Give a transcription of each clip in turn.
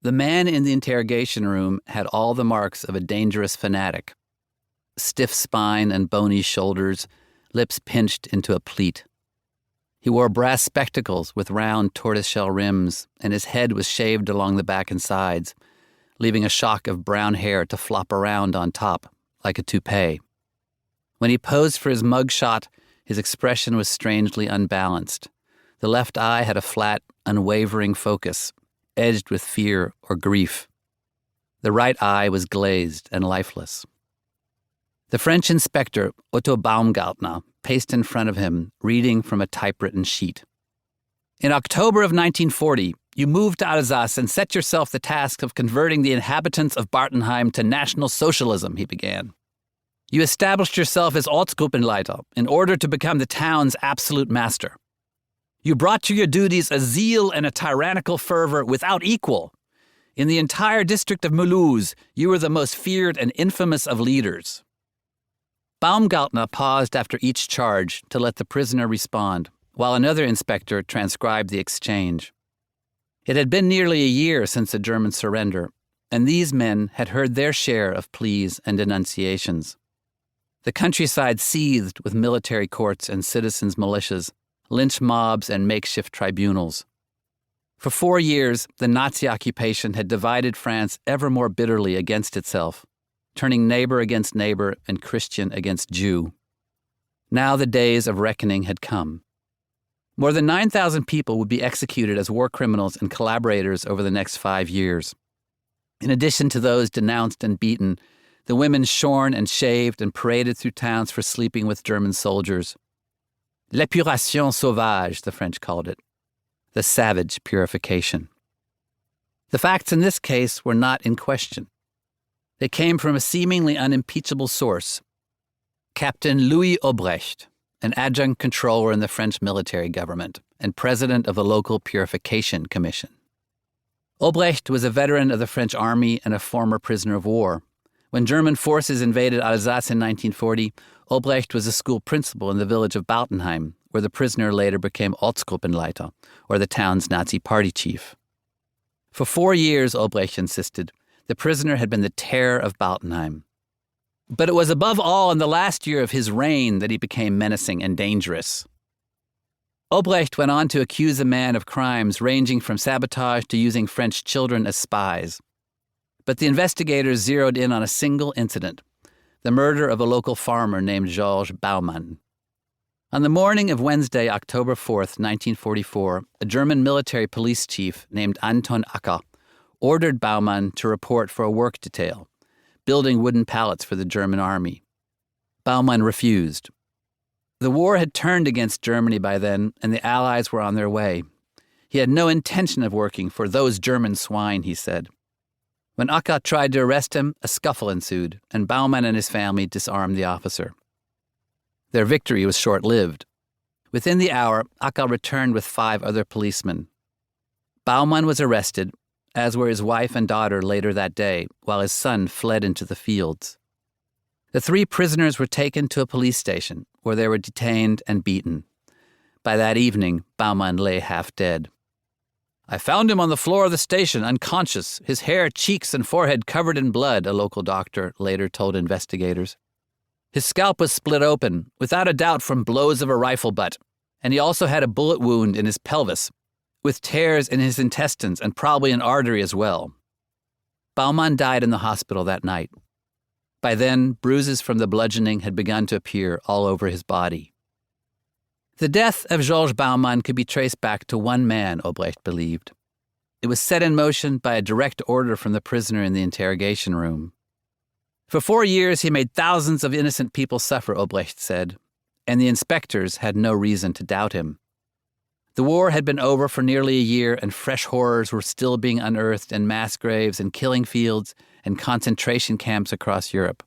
The man in the interrogation room had all the marks of a dangerous fanatic. Stiff spine and bony shoulders, lips pinched into a pleat. He wore brass spectacles with round tortoiseshell rims, and his head was shaved along the back and sides, leaving a shock of brown hair to flop around on top, like a toupee. When he posed for his mug shot, his expression was strangely unbalanced. The left eye had a flat, unwavering focus, edged with fear or grief. The right eye was glazed and lifeless. The French inspector, Otto Baumgartner, paced in front of him, reading from a typewritten sheet. In October of 1940, you moved to Alsace and set yourself the task of converting the inhabitants of Bartenheim to National Socialism, he began. You established yourself as Ortsgruppenleiter in order to become the town's absolute master. You brought to your duties a zeal and a tyrannical fervor without equal. In the entire district of Mulhouse, you were the most feared and infamous of leaders. Baumgartner paused after each charge to let the prisoner respond, while another inspector transcribed the exchange. It had been nearly a year since the German surrender, and these men had heard their share of pleas and denunciations. The countryside seethed with military courts and citizens' militias, lynch mobs and makeshift tribunals. For 4 years, the Nazi occupation had divided France ever more bitterly against itself, turning neighbor against neighbor and Christian against Jew. Now the days of reckoning had come. More than 9,000 people would be executed as war criminals and collaborators over the next 5 years. In addition to those denounced and beaten, the women shorn and shaved and paraded through towns for sleeping with German soldiers. L'épuration sauvage, the French called it. The savage purification. The facts in this case were not in question. They came from a seemingly unimpeachable source. Captain Louis Obrecht, an adjunct controller in the French military government and president of the local Purification Commission. Obrecht was a veteran of the French army and a former prisoner of war. When German forces invaded Alsace in 1940, Obrecht was a school principal in the village of Bartenheim, where the prisoner later became Ortsgruppenleiter, or the town's Nazi party chief. For 4 years, Obrecht insisted, the prisoner had been the terror of Bartenheim. But it was above all in the last year of his reign that he became menacing and dangerous. Obrecht went on to accuse the man of crimes ranging from sabotage to using French children as spies. But the investigators zeroed in on a single incident, the murder of a local farmer named Georges Baumann. On the morning of Wednesday, October 4th, 1944, a German military police chief named Anton Acker ordered Baumann to report for a work detail, building wooden pallets for the German army. Baumann refused. The war had turned against Germany by then, and the Allies were on their way. He had no intention of working for those German swine, he said. When Acker tried to arrest him, a scuffle ensued, and Baumann and his family disarmed the officer. Their victory was short-lived. Within the hour, Acker returned with 5 other policemen. Baumann was arrested, as were his wife and daughter later that day, while his son fled into the fields. The 3 prisoners were taken to a police station, where they were detained and beaten. By that evening, Baumann lay half dead. I found him on the floor of the station, unconscious, his hair, cheeks, and forehead covered in blood, a local doctor later told investigators. His scalp was split open, without a doubt from blows of a rifle butt, and he also had a bullet wound in his pelvis, with tears in his intestines and probably an artery as well. Baumann died in the hospital that night. By then, bruises from the bludgeoning had begun to appear all over his body. The death of Georges Baumann could be traced back to one man, Obrecht believed. It was set in motion by a direct order from the prisoner in the interrogation room. For 4 years, he made thousands of innocent people suffer, Obrecht said, and the inspectors had no reason to doubt him. The war had been over for nearly a year, and fresh horrors were still being unearthed in mass graves and killing fields and concentration camps across Europe.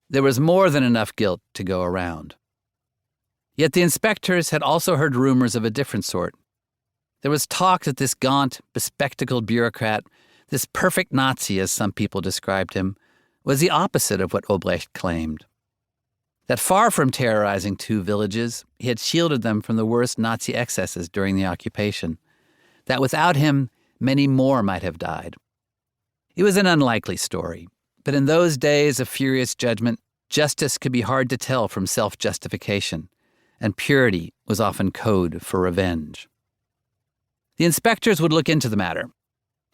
There was more than enough guilt to go around. Yet the inspectors had also heard rumors of a different sort. There was talk that this gaunt, bespectacled bureaucrat, this perfect Nazi, as some people described him, was the opposite of what Obrecht claimed. That far from terrorizing 2 villages, he had shielded them from the worst Nazi excesses during the occupation. That without him, many more might have died, It was an unlikely story, but in those days of furious judgment, justice could be hard to tell from self-justification, and purity was often code for revenge. The inspectors would look into the matter.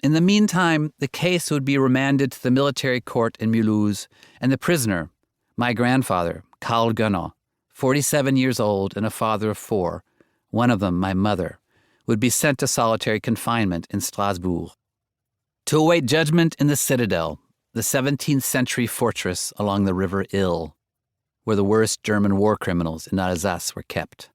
In the meantime, the case would be remanded to the military court in Mulhouse, and the prisoner, my grandfather, Karl Gunnar, 47 years old and a father of 4, one of them my mother, would be sent to solitary confinement in Strasbourg, to await judgment in the Citadel, the 17th century fortress along the river Ill, where the worst German war criminals in Alsace were kept.